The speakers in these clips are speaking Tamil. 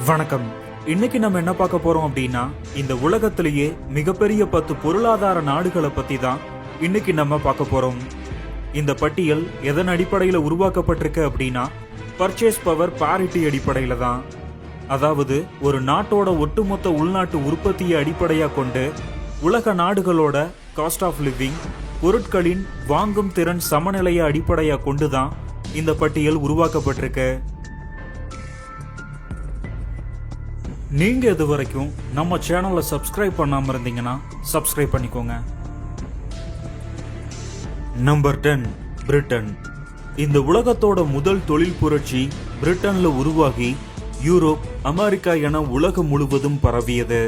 வணக்கம். இன்னைக்கு நம்ம என்ன பார்க்க போறோம் அப்படின்னா, இந்த உலகத்திலேயே மிகப்பெரிய 10 பொருளாதார நாடுகளை பத்தி தான் இன்னைக்கு நம்ம பார்க்க போறோம். இந்த பட்டியல் எதன் அடிப்படையில் உருவாக்கப்பட்டிருக்கு அப்படின்னா, பர்ச்சேஸ் பவர் பாரிட்டி அடிப்படையில தான். அதாவது ஒரு நாட்டோட ஒட்டுமொத்த உள்நாட்டு உற்பத்தியை அடிப்படையா கொண்டு உலக நாடுகளோட காஸ்ட் ஆஃப் லிவிங், பொருட்களின் வாங்கும் திறன் சமநிலையை அடிப்படையா கொண்டு தான் இந்த பட்டியல் உருவாக்கப்பட்டிருக்கு. நீங்க இது வரைக்கும் நம்ம சேனலை சப்ஸ்கிரைப் பண்ணாம இருந்தீங்கன்னா சப்ஸ்கிரைப் பண்ணிக்கோங்க. Number 10, Britain. இந்த உலகத்தோட முதல் தொழில் புரட்சி பிரிட்டன்ல உருவாகி யூரோப், அமெரிக்கா என உலகம் முழுவதும் பரவியது.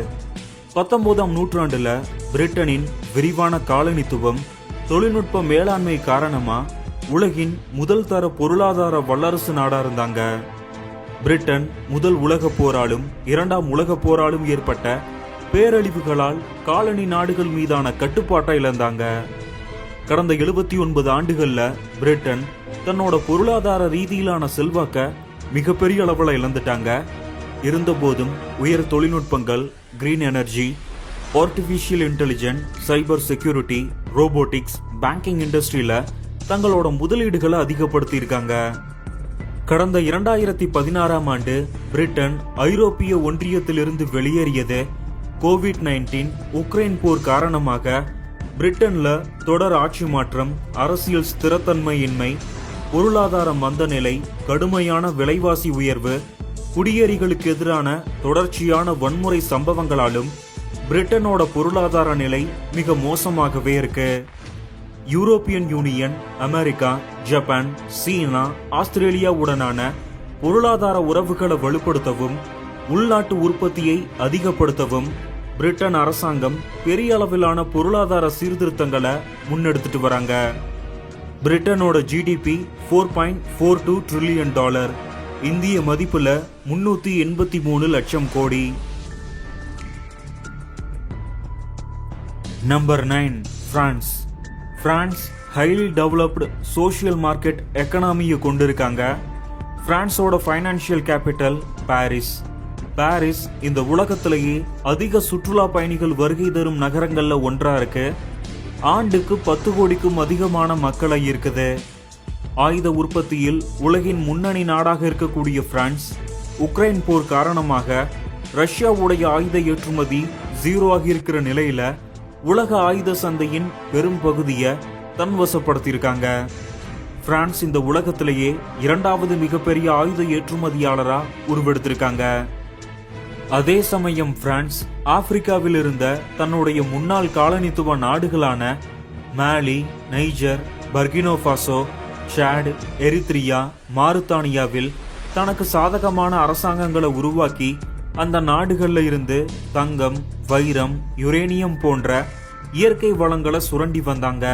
19ஆம் நூற்றாண்டுல பிரிட்டனின் விரிவான காலனித்துவம், தொழில்நுட்ப மேலாண்மை காரணமா உலகின் முதல் தர பொருளாதார வல்லரசு நாடா இருந்தாங்க. பிரிட்டன் முதல் உலகப் போராலும் இரண்டாம் உலகப் போராலும் ஏற்பட்ட பேரழிவுகளால் காலனி நாடுகள் மீதான கட்டுப்பாட்டை இழந்தாங்க. கடந்த 79 ஆண்டுகள்ல பிரிட்டன் தன்னோட பொருளாதார ரீதியிலான செல்வாக்க மிகப்பெரிய அளவில் இழந்துட்டாங்க. இருந்தபோதும் உயர் தொழில்நுட்பங்கள், green energy, artificial intelligence, cyber security, robotics, banking இண்டஸ்ட்ரியில தங்களோட முதலீடுகளை அதிகப்படுத்தியிருக்காங்க. கடந்த 2016ஆம் ஆண்டு பிரிட்டன் ஐரோப்பிய ஒன்றியத்திலிருந்து வெளியேறியது கோவிட்-19 உக்ரைன் போர் காரணமாக பிரிட்டன்ல தொடர் ஆட்சி மாற்றம், அரசியல் ஸ்திரத்தன்மையின்மை, பொருளாதார மந்த நிலை, கடுமையான விலைவாசி உயர்வு, குடியேறிகளுக்கு எதிரான தொடர்ச்சியான வன்முறை சம்பவங்களாலும் பிரிட்டனோட பொருளாதார நிலை மிக மோசமாகவே இருக்கு. யூரோப்பியன் யூனியன், அமெரிக்கா, ஜப்பான், சீனா, ஆஸ்திரேலியாவுடனான பொருளாதார உறவுகளை வலுப்படுத்தவும் உள்நாட்டு உற்பத்தியை அதிகப்படுத்தவும் பிரிட்டன் அரசாங்கம் பெரிய அளவிலான பொருளாதார சீர்திருத்தங்களை முன்னெடுத்துட்டு வராங்க. பிரிட்டனோட ஜிடிபி $4.42 ட்ரில்லியன், இந்திய மதிப்புல 383 லட்சம் கோடி. Number 9, France. France highly developed social market எக்கனாமியை கொண்டிருக்காங்க. பிரான்ஸோட ஃபைனான்சியல் கேபிட்டல் பாரிஸ். பாரிஸ் இந்த உலகத்திலேயே அதிக சுற்றுலா பயணிகள் வருகை தரும் நகரங்கள்ல ஒன்றா இருக்கு. ஆண்டுக்கு 10 கோடிக்கும் அதிகமான மக்களை இருக்குது. ஆயுத உற்பத்தியில் உலகின் முன்னணி நாடாக இருக்கக்கூடிய பிரான்ஸ், உக்ரைன் போர் காரணமாக ரஷ்யாவுடைய ஆயுத ஏற்றுமதி 0 ஆகியிருக்கிற நிலையில உலக ஆயுத சந்தையின் பெரும் பகுதியை தன்வசப்படுத்தியிருக்காங்க. பிரான்ஸ் இந்த உலகத்திலேயே 2வது மிகப்பெரிய ஆயுத ஏற்றுமதியாளரா உருவெடுத்திருக்காங்க. அதே சமயம் பிரான்ஸ் ஆப்பிரிக்காவில் இருந்த தன்னுடைய முன்னாள் காலனித்துவ நாடுகளான மாலி, நைஜர், பர்கினோபாசோ, சாட், எரித்ரியா, மாரித்தானியாவில் தனக்கு சாதகமான அரசாங்கங்களை உருவாக்கி அந்த நாடுகள்ல இருந்து தங்கம், வைரம், யுரேனியம் போன்ற இயற்கை வளங்களை சுரண்டி வந்தாங்க.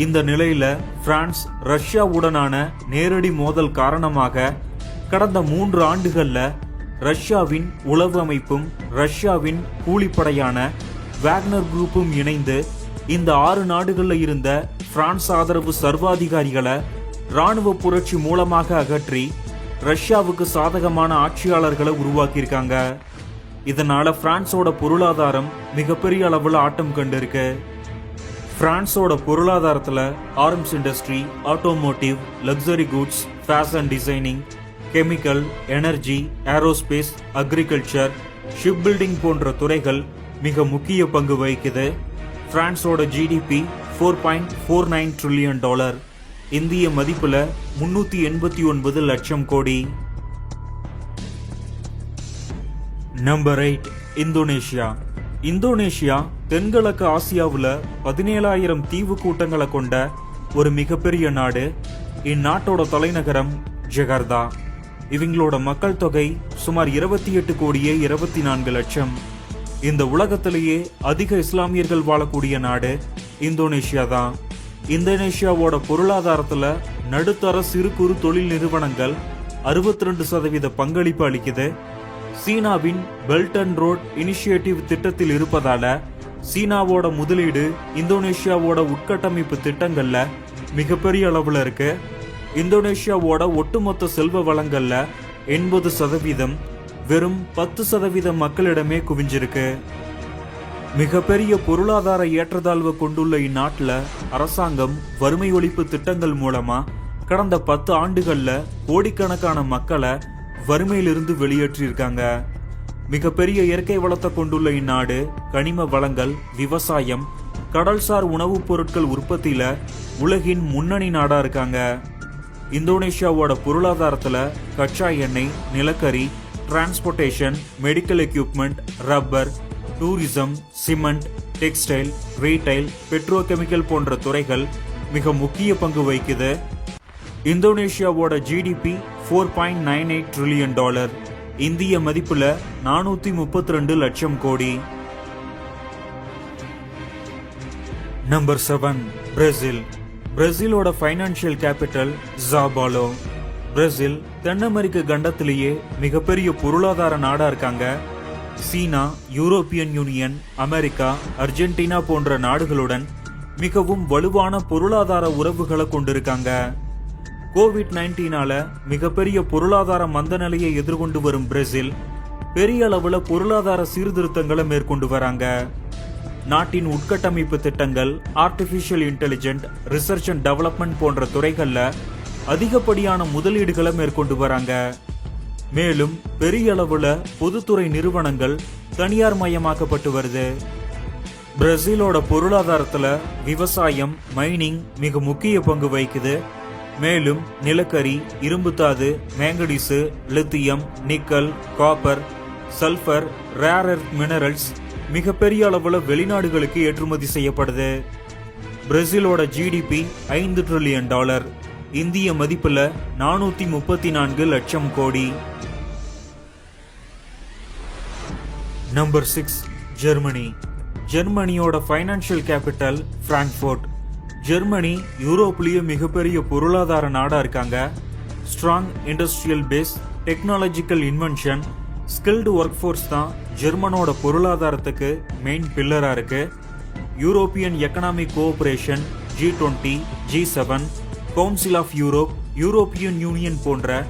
இந்த நிலையில பிரான்ஸ் ரஷ்யாவுடனான நேரடி மோதல் காரணமாக கடந்த 3 ஆண்டுகள்ல ரஷ்யாவின் உளவு அமைப்பும் ரஷ்யாவின் கூலிப்படையான வாக்னர் குரூப்பும் இணைந்து இந்த 6 நாடுகள்ல இருந்த பிரான்ஸ் ஆதரவு சர்வாதிகாரிகளை ராணுவ புரட்சி மூலமாக அகற்றி ரஷ்யாவுக்கு சாதகமான ஆட்சியாளர்களை உருவாக்கியிருக்காங்க. இதனால பிரான்ஸோட பொருளாதாரம் மிகப்பெரிய அளவில் ஆட்டம் கண்டிருக்கு. பிரான்ஸோட பொருளாதாரத்துல arms industry, automotive, luxury goods, fashion designing, chemical, energy, aerospace, agriculture, ship building போன்ற துறைகள் மிக முக்கிய பங்கு வகிக்குது. பிரான்ஸோட ஜிடிபி $4.49 ட்ரில்லியன், இந்திய மதிப்புல 389 லட்சம் கோடி. Number 8, Indonesia. இந்தோனேஷியா தென்கிழக்கு ஆசியாவுல 17,000 தீவு கூட்டங்களை கொண்ட ஒரு மிகப்பெரிய நாடு. இந்நாட்டோட தலைநகரம் ஜகார்த்தா. இவங்களோட மக்கள் தொகை சுமார் 28 கோடியே 24 லட்சம். இந்த உலகத்திலேயே அதிக இஸ்லாமியர்கள் வாழக்கூடிய நாடு இந்தோனேஷியா தான். இந்தோனேஷியாவோட பொருளாதாரத்துல நடுத்தர சிறு குறு தொழில் நிறுவனங்கள் 62% பங்களிப்பு அளிக்குது. சீனாவின் பெல்ட் அண்ட் ரோட் இனிஷியேட்டிவ் திட்டத்தில் இருப்பதால சீனாவோட முதலீடு இந்தோனேஷியாவோட உட்கட்டமைப்பு திட்டங்கள்ல மிகப்பெரிய அளவுல இருக்கு. இந்தோனேஷியாவோட ஒட்டுமொத்த செல்வ வளங்கள்ல 80% வெறும் 10% மக்களிடமே குவிஞ்சிருக்கு. மிகப்பெரிய பொருளாதார ஏற்றத்தாழ்வு கொண்டுள்ள இந்நாட்டுல அரசாங்கம் வறுமை ஒழிப்பு திட்டங்கள் மூலமா கடந்த 10 ஆண்டுகள்ல கோடிக்கணக்கான மக்களை வறுமையிலிருந்து வெளியேற்றியிருக்காங்க. மிகப்பெரிய இயற்கை வளத்தை கொண்டுள்ள இந்நாடு கனிம வளங்கள், விவசாயம், கடல்சார் உணவுப் பொருட்கள் உற்பத்தியில உலகின் முன்னணி நாடா இருக்காங்க. இந்தோனேஷியாவோட பொருளாதாரத்துல கச்சா எண்ணெய், நிலக்கரி, transportation, medical equipment, rubber, tourism, cement, textile, retail, petrochemical போன்ற துறைகள் மிக முக்கிய பங்கு வகிக்குது. இந்தோனேஷியாவோட ஜிடிபி $4.98 ட்ரில்லியன், இந்திய மதிப்புல 432 லட்சம் கோடி. Number 7, Brazil. பிரேசிலோட ஃபைனான்சியல் கேபிட்டல் சாபாலோ. பிரேசில் தென் அமெரிக்க கண்டத்திலேயே மிகப்பெரிய பொருளாதார நாடா இருக்காங்க. சீனா, யூரோப்பியன் யூனியன், அமெரிக்கா, அர்ஜென்டினா போன்ற நாடுகளுடன் மிகவும் வலுவான பொருளாதார உறவுகளை கொண்டிருக்காங்க. COVID-19 மிகப்பெரிய பொருளாதார மந்த நிலையை எதிர்கொண்டு வரும் பிரேசில் பெரிய அளவுல பொருளாதார சீர்திருத்தங்களை மேற்கொண்டு வராங்க. நாட்டின் உட்கட்டமைப்பு திட்டங்கள், artificial intelligent, research and development போன்ற துறைகள்ல அதிகப்படியான முதலீடுகளை மேற்கொண்டு வராங்க. மேலும் பெரிய அளவுல பொதுத்துறை நிறுவனங்கள் தனியார் மயமாக்கப்பட்டு வருது. பிரேசிலோட பொருளாதாரத்துல விவசாயம், மைனிங் மிக முக்கிய பங்கு வகிக்குது. மேலும் நிலக்கரி, இரும்புத்தாது, manganese, lithium, nickel, copper, sulphur, rare earth minerals மிகப்பெரிய அளவுல வெளிநாடுகளுக்கு ஏற்றுமதி செய்யப்படுது. பிரேசிலோட ஜிடிபி $5 ட்ரில்லியன், இந்திய மதிப்புல 434 லட்சம் கோடி. Number 6, Germany. ஜெர்மனியோட ஃபைனான்சியல் கேபிட்டல் பிராங்க்ஃபர்ட். ஜெர்மனி யூரோப்லயே மிகப்பெரிய பொருளாதார நாடா இருக்காங்க. Strong industrial base, technological invention, skilled work force தான் ஜெர்மனோட பொருளாதாரத்துக்கு மெயின் பில்லரா இருக்கு. European economic cooperation, G20, G7, council of Europe, European Union போன்ற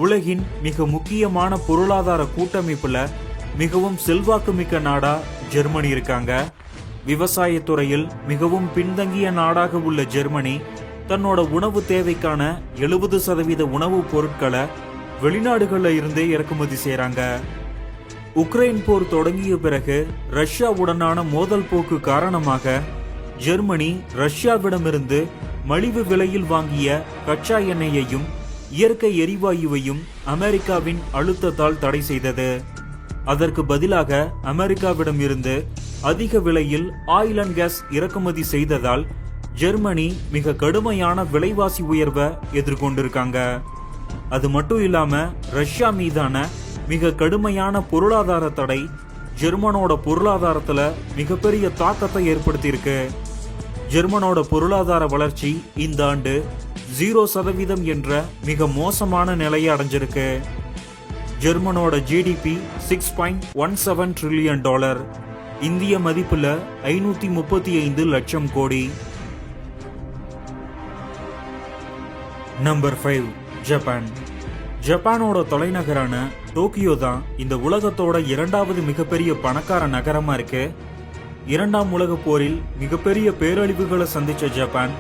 உலகின் மிக முக்கியமான பொருளாதார கூட்டமைப்புல மிகவும் செல்வாக்குமிக்க நாடா ஜெர்மனி இருக்காங்க. விவசாயத்துறையில் மிகவும் பின்தங்கிய நாடாக உள்ள ஜெர்மனி தன்னோட உணவு தேவைக்கான 70% உணவுப் பொருட்களை வெளிநாடுகள்ல இருந்தே இறக்குமதி செய்றாங்க. உக்ரைன் போர் தொடங்கிய பிறகு ரஷ்யாவுடனான மோதல் போக்கு காரணமாக ஜெர்மனி ரஷ்யாவிடமிருந்து மலிவு விலையில் வாங்கிய கச்சா எண்ணெயையும் இயற்கை எரிவாயுவையும் அமெரிக்காவின் அழுத்தத்தால் தடை செய்தது. அதற்கு பதிலாக அமெரிக்காவிடம் இருந்து அதிக விலையில் ஆயில் அண்ட் கேஸ் இறக்குமதி செய்ததால் ஜெர்மனி மிக கடுமையான விலைவாசி உயர்வை எதிர்கொண்டிருக்காங்க. அது மட்டும் இல்லாம ரஷ்யா மீதான மிக கடுமையான பொருளாதார தடை ஜெர்மனோட பொருளாதாரத்துல மிகப்பெரிய தாக்கத்தை ஏற்படுத்தியிருக்கு. ஜெர்மனோட பொருளாதார வளர்ச்சி இந்த ஆண்டு 0% என்ற மிக மோசமான நிலையை அடைஞ்சிருக்கு. ஜெர்மனோட ஜிடிபி $6.17 ட்ரில்லியன், இந்திய மதிப்புல 535 லட்சம் கோடி. Number 5, Japan. ஜப்பானோட தலைநகரான டோக்கியோ தான் இந்த உலகத்தோட 2வது மிகப்பெரிய பணக்கார நகரமா இருக்கு. 2ஆம் உலக போரில் மிகப்பெரிய பேரழிவுகளை சந்திச்ச ஜப்பான்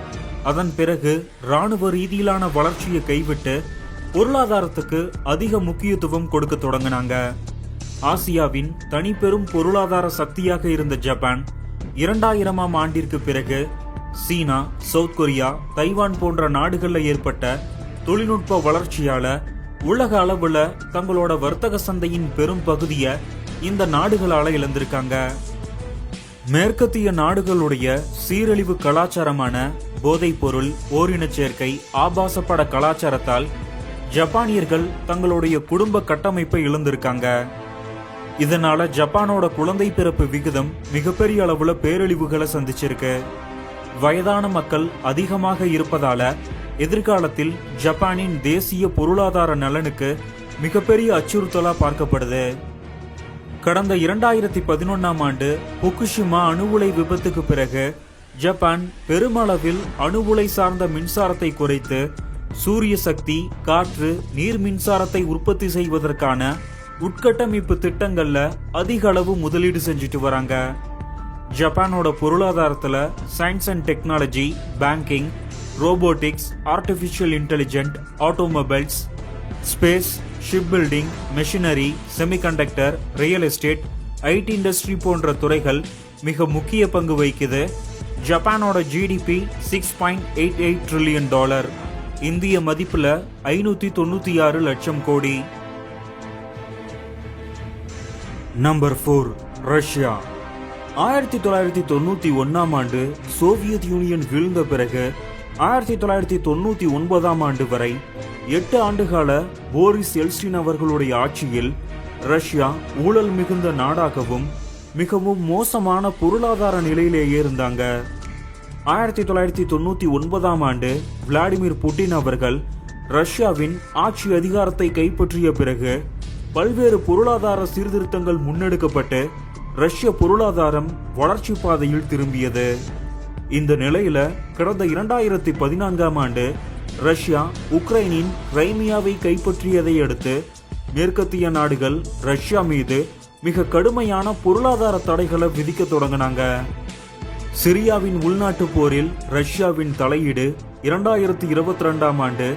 அதன் பிறகு ராணுவ ரீதியிலான வளர்ச்சியை கைவிட்டு பொருளாதாரத்துக்கு அதிக முக்கியத்துவம் கொடுக்க தொடங்கினாங்க. ஆசியாவின் தனிப்பெரும் பொருளாதார சக்தியாக இருந்த ஜப்பான் 2000ஆம் ஆண்டிற்கு பிறகு சீனா, சவுத் கொரியா, தைவான் போன்ற நாடுகள்ல ஏற்பட்ட தொழில்நுட்ப வளர்ச்சியால உலக அளவுல தங்களோட வர்த்தக சந்தையின் பெரும் பகுதியை இந்த நாடுகளால இழந்திருக்காங்க. மேற்கத்திய நாடுகளுடைய சீரழிவு கலாச்சாரமான போதைப் பொருள், ஓரினச் சேர்க்கை, ஆபாசப்பட கலாச்சாரத்தால் ஜப்பானியர்கள் தங்களுடைய குடும்ப கட்டமைப்பை இழந்திருக்காங்க. இதனால ஜப்பானோட குழந்தை பிறப்பு விகிதம் மிகப்பெரிய அளவுல பேரழிவுகளை சந்திச்சிருக்கு. வயதான மக்கள் அதிகமாக இருப்பதால எதிர்காலத்தில் ஜப்பானின் தேசிய பொருளாதார நலனுக்கு மிகப்பெரிய அச்சுறுத்தலா பார்க்கப்படுது. கடந்த 2011ஆம் ஆண்டு புகுஷிமா அணு உலை விபத்துக்கு பிறகு ஜப்பான் பெருமளவில் அணு உலை சார்ந்த மின்சாரத்தை குறைத்து சூரிய சக்தி, காற்று, நீர் மின்சாரத்தை உற்பத்தி செய்வதற்கான உட்கட்டமைப்பு திட்டங்கள்ல அதிக அளவு முதலீடு செஞ்சுட்டு வராங்க. ஜப்பானோட பொருளாதாரத்துல science and technology, banking, robotics, artificial intelligent, automobiles, space, ship building, machinery, semiconductor, real estate, IT industry போன்ற துறைகள் மிக முக்கிய பங்கு வகிக்குது. ஜப்பானோட ஜிடிபி $6.88 ட்ரில்லியன், இந்திய மதிப்புல 596 லட்சம் கோடி. Number 4, Russia. 1991ஆம் ஆண்டு சோவியத் யூனியன் வீழ்ந்த பிறகு 1999ஆம் ஆண்டு வரை 8 ஆண்டுகால போரிஸ் எல்ஸ்டின் அவர்களுடைய ஆட்சியில் ரஷ்யா ஊழல் மிகுந்த நாடாகவும் மிகவும் மோசமான பொருளாதார நிலையிலேயே இருந்தாங்க. 1999ஆம் ஆண்டு விளாடிமிர் புட்டின் அவர்கள் ரஷ்யாவின் ஆட்சி அதிகாரத்தை கைப்பற்றிய பிறகு பல்வேறு பொருளாதார சீர்திருத்தங்கள் முன்னெடுக்கப்பட்டு ரஷ்ய பொருளாதாரம் வளர்ச்சி பாதையில் திரும்பியது. இந்த நிலையில கடந்த 2014ஆம் ஆண்டு ரஷ்யா உக்ரைனின் கிரைமியாவை கைப்பற்றியதை அடுத்து மேற்கத்திய நாடுகள் ரஷ்யா மீது மிக கடுமையான பொருளாதார தடைகளை விதிக்க தொடங்கினாங்க. சிரியாவின் உள்நாட்டு போரில் ரஷ்யாவின் தலையீடு 2022ஆம் ஆண்டு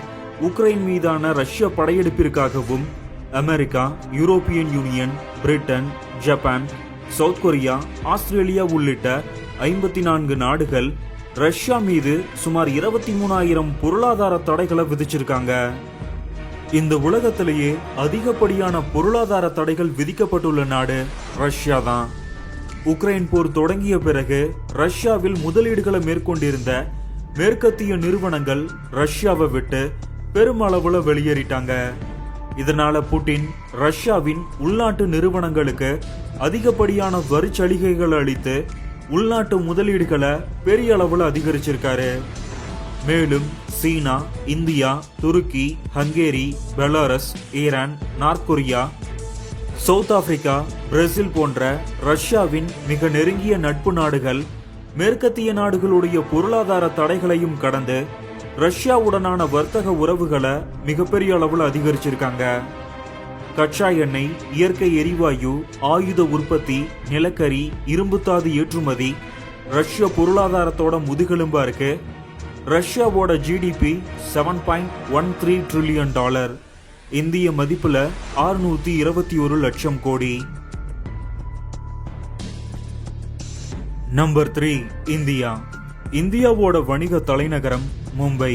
உக்ரைன் மீதான ரஷ்ய படையெடுப்பிற்காகவும் America, European Union, Britain, Japan, South Korea, Australia உள்ளிட்ட 54 நாடுகள் ரஷ்யா மீது சுமார் 23,000 பொருளாதார தடைகளை விதிச்சிருக்காங்க. இந்த உலகத்திலேயே அதிகப்படியான பொருளாதார தடைகள் விதிக்கப்பட்டுள்ள நாடு ரஷ்யா தான். உக்ரைன் போர் தொடங்கிய பிறகு ரஷ்யாவில் முதலீடுகளை மேற்கொண்டிருந்த மேற்கத்திய நிறுவனங்கள் ரஷ்யாவை விட்டு பெருமளவுல வெளியேறிட்டாங்க. இதனால புட்டின் ரஷ்யாவின் உள்நாட்டு நிறுவனங்களுக்கு அதிகப்படியான வரி சலுகைகள் அளித்து உள்நாட்டு முதலீடுகளை பெரிய அளவுல அதிகரிச்சிருக்காரு. மேலும் சீனா, இந்தியா, துருக்கி, Hungary, Belarus, Iran, North Korea, South Africa, Brazil போன்ற ரஷ்யாவின் மிக நெருங்கிய நட்பு நாடுகள் மேற்கத்திய நாடுகளுடைய பொருளாதார தடைகளையும் கடந்து ரஷ்யாவுடனான வர்த்தக உறவுகளை மிகப்பெரிய அளவில் அதிகரிச்சிருக்காங்க. கச்சா எண்ணெய், இயற்கை எரிவாயு, ஆயுத உற்பத்தி, நிலக்கரி, இரும்புத்தாது ஏற்றுமதி ரஷ்ய பொருளாதாரத்தோட முதுகெலும்பா இருக்கு. ரஷ்யாவோட ஜிடிபி $7.13 ட்ரில்லியன், இந்திய மதிப்புல 621 லட்சம் கோடி. Number 3, India. இந்தியாவோட வணிக தலைநகரம் மும்பை.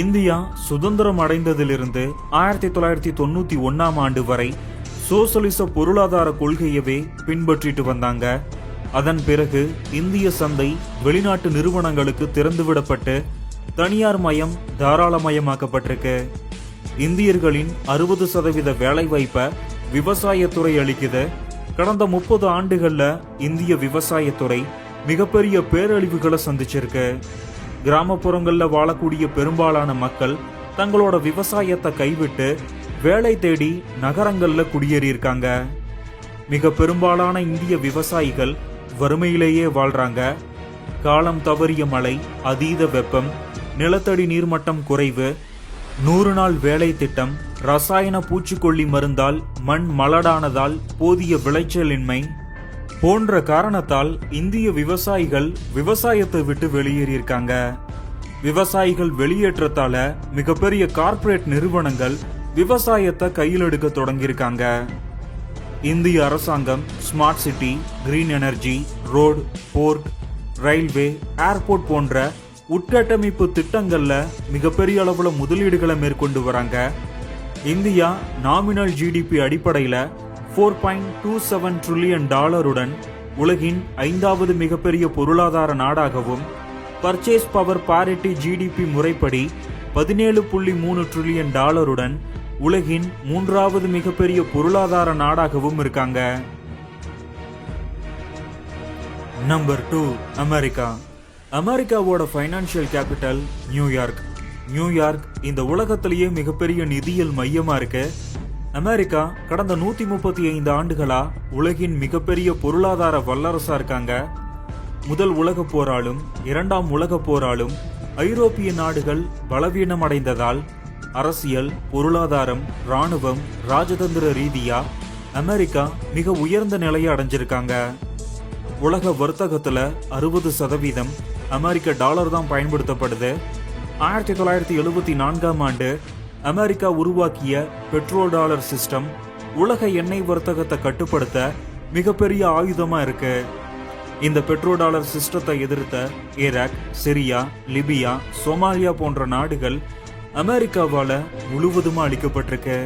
இந்தியா சுதந்திரம் அடைந்ததிலிருந்து 1991ஆம் ஆண்டு வரை சோசலிச பொருளாதார கொள்கையவே பின்பற்றிட்டு வந்தாங்க. அதன் பிறகு இந்திய சந்தை வெளிநாட்டு நிறுவனங்களுக்கு திறந்துவிடப்பட்டு தனியார் மயம் தாராளமயமாக்கப்பட்டிருக்கு. இந்தியர்களின் 60% வேலைவாய்ப்பை விவசாயத்துறை அளிக்குது. கடந்த 30 ஆண்டுகள்ல இந்திய விவசாயத்துறை மிகப்பெரிய பேரழிவுகளை சந்திச்சிருக்கு. கிராமப்புறங்கள்ல வாழக்கூடிய பெரும்பாலான மக்கள் தங்களோட விவசாயத்தை கைவிட்டு வேலை தேடி நகரங்கள்ல குடியேறியிருக்காங்க. மிக பெரும்பாலான இந்திய விவசாயிகள் வறுமையிலேயே வாழ்றாங்க. காலம் தவறிய மழை, அதீத வெப்பம், நிலத்தடி நீர்மட்டம் குறைவு, 100 நாள் வேலை திட்டம், ரசாயன பூச்சிக்கொல்லி மருந்தால் மண் மலடானதால் போதிய விளைச்சலின்மை போன்ற காரணத்தால் இந்திய விவசாயிகள் விவசாயத்தை விட்டு வெளியேறியிருக்காங்க. விவசாயிகள் வெளியேற்றத்தால மிகப்பெரிய கார்ப்பரேட் நிறுவனங்கள் விவசாயத்தை கையில் எடுக்க தொடங்கியிருக்காங்க. இந்திய அரசாங்கம் smart city, green energy, road, port, railway, airport போன்ற உட்கட்டமைப்பு திட்டங்கள்ல மிகப்பெரிய அளவுல முதலீடுகளை மேற்கொண்டு வராங்க. இந்தியா நாமினல் ஜிடிபி அடிப்படையில $4.27 ட்ரில்லியன் உலகின் 5வது மிகப்பெரிய பொருளாதார நாடாகவும், பர்ச்சேஸ் பவர் பாரிட்டி ஜிடிபி முறைப்படி $17.3 ட்ரில்லியன் உலகின் 3வது மிகப்பெரிய பொருளாதார நாடாகவும் இருக்காங்க. Number 2, America. அமெரிக்காவோட ஃபைனான்சியல் கேபிட்டல் நியூயார்க். நியூயார்க் இந்த உலகத்திலேயே மிகப்பெரிய நிதியியல் மையமா இருக்கு. அமெரிக்கா கடந்த 135 ஆண்டுகளா உலகின் மிகப்பெரிய பொருளாதார வல்லரசா இருக்காங்க. முதல் உலகப் போராலும் 2ஆம் உலகப் போராலும் ஐரோப்பிய நாடுகள் பலவீனம் அடைந்ததால் அரசியல், பொருளாதாரம், ராணுவம், ராஜதந்திர ரீதியா அமெரிக்கா மிக உயர்ந்த நிலையை அடைஞ்சிருக்காங்க. உலக வர்த்தகத்துல 60% அமெரிக்க டாலர் தான் பயன்படுத்தப்படுது. 1974ஆம் ஆண்டு அமெரிக்கா உருவாக்கிய பெட்ரோல் டாலர் சிஸ்டம் உலக எண்ணெய் வர்த்தகத்தை கட்டுப்படுத்த மிகப்பெரிய ஆயுதமா இருக்கு. இந்த பெட்ரோல் டாலர் சிஸ்டத்தை எதிர்த்த ஈராக், சிரியா, லிபியா, சோமாலியா போன்ற நாடுகள் அமெரிக்காவால முழுவதுமா அளிக்கப்பட்டிருக்கு.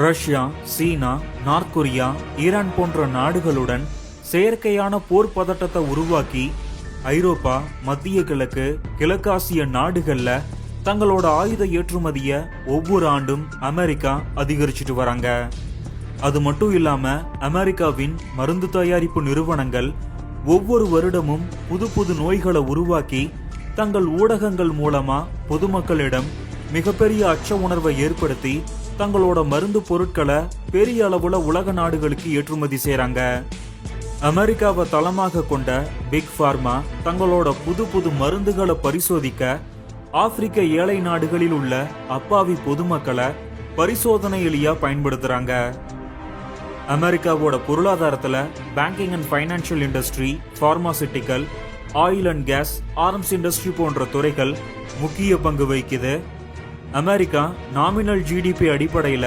ரஷ்யா, சீனா, நார்த் கொரியா, ஈரான் போன்ற நாடுகளுடன் செயற்கையான போர் பதட்டத்தை உருவாக்கி ஐரோப்பா, மத்திய கிழக்கு, கிழக்காசிய நாடுகள்ல தங்களோட ஆயுத ஏற்றுமதிய ஒவ்வொரு ஆண்டும் அமெரிக்கா அதிகரிச்சுட்டு வராங்க. அது மட்டும் இல்லாம அமெரிக்காவின் மருந்து தயாரிப்பு நிறுவனங்கள் ஒவ்வொரு வருடமும் புது புது நோய்களை உருவாக்கி தங்கள் ஊடகங்கள் மூலமா பொதுமக்களிடம் மிகப்பெரிய அச்ச உணர்வை ஏற்படுத்தி தங்களோட மருந்து பொருட்களை பெரிய அளவுல உலக நாடுகளுக்கு ஏற்றுமதி செய்றாங்க. அமெரிக்காவை தளமாக கொண்ட பிக் பார்மா தங்களோட புது புது மருந்துகளை பரிசோதிக்க ஆப்பிரிக்க ஏழை நாடுகளில் உள்ள அப்பாவி பொதுமக்களை பரிசோதனை எலியா பயன்படுத்துறாங்க. அமெரிக்காவோட பொருளாதாரத்துல banking and financial industry, pharmaceutical, oil and gas, arms industry போன்ற துறைகள் முக்கிய பங்கு வகிக்குது. அமெரிக்கா நாமினல் ஜிடிபி அடிப்படையில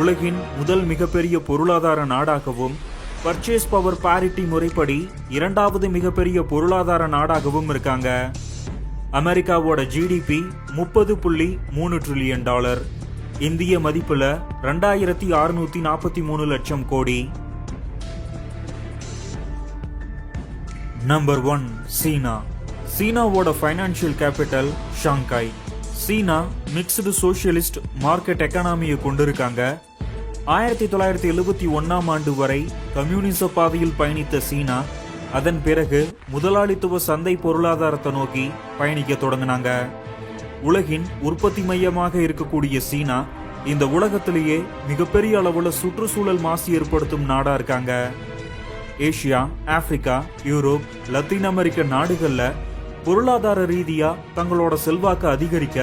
உலகின் முதல் மிகப்பெரிய பொருளாதார நாடாகவும் பர்ச்சேஸ் பவர் பாரிட்டி முறைப்படி இரண்டாவது மிகப்பெரிய பொருளாதார நாடாகவும் இருக்காங்க. அமெரிக்காவோட ஜிடிபி 30.3 ட்ரில்லியன் டாலர், இந்திய மதிப்புல 2643 லட்சம் கோடி. நம்பர் 1, சீனா. சீனாவோட ஃபைனான்சியல் கேபிட்டல் ஷாங்காய். சீனா மிக்ஸ்டு சோசியலிஸ்ட் மார்க்கெட் எக்கானமியை கொண்டிருக்காங்க. 1971ஆம் ஆண்டு வரை கம்யூனிச பாதையில் பயணித்த சீனா அதன் பிறகு முதலாளித்துவ சந்தை பொருளாதாரத்தை நோக்கி பயணிக்க தொடங்கினாங்க. உலகின் உற்பத்தி மையமாக இருக்கக்கூடிய சீனா இந்த உலகத்திலேயே மிகப்பெரிய அளவுல சுற்றுச்சூழல் மாசு ஏற்படுத்தும் நாடா இருக்காங்க. ஏசியா, ஆப்பிரிக்கா, யூரோப், லத்தீன் அமெரிக்க நாடுகள்ல பொருளாதார ரீதியா தங்களோட செல்வாக்கு அதிகரிக்க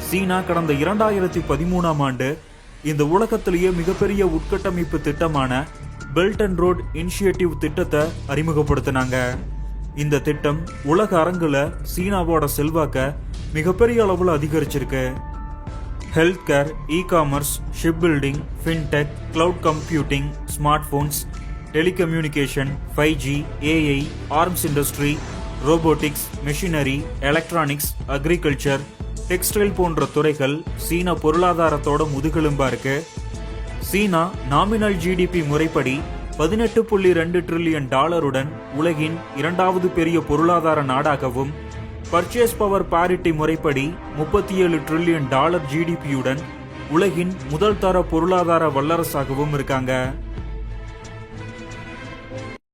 சீனா கடந்த 2013ஆம் ஆண்டு இந்த உலகத்திலேயே மிகப்பெரிய உட்கட்டமைப்பு திட்டமான பெல்ட் அண்ட் ரோட் இனிஷியேட்டிவ் திட்டத்தை அறிமுகப்படுத்தினாங்க. இந்த திட்டம் உலக அரங்குல சீனாவோட செல்வாக்க மிகப்பெரிய அளவுல அதிகரிச்சிருக்கு. Health care, e-commerce, ship building, fintech, cloud computing, smart phones, telecommunication, 5G, AI, arms industry, robotics, machinery, electronics, agriculture, textile போன்ற துறைகள் சீனா பொருளாதாரத்தோட முதுகெலும்பா இருக்கு. சீனா நாமினல் ஜிடிபி முறைப்படி 18.2 ட்ரில்லியன் டாலருடன் உலகின் இரண்டாவது பெரிய பொருளாதார நாடாகவும், பர்ச்சேஸ் பவர் பாரிட்டி முறைப்படி 37 ட்ரில்லியன் டாலர் ஜிடிபியுடன் உலகின் முதல் தர பொருளாதார வல்லரசாகவும் இருக்காங்க.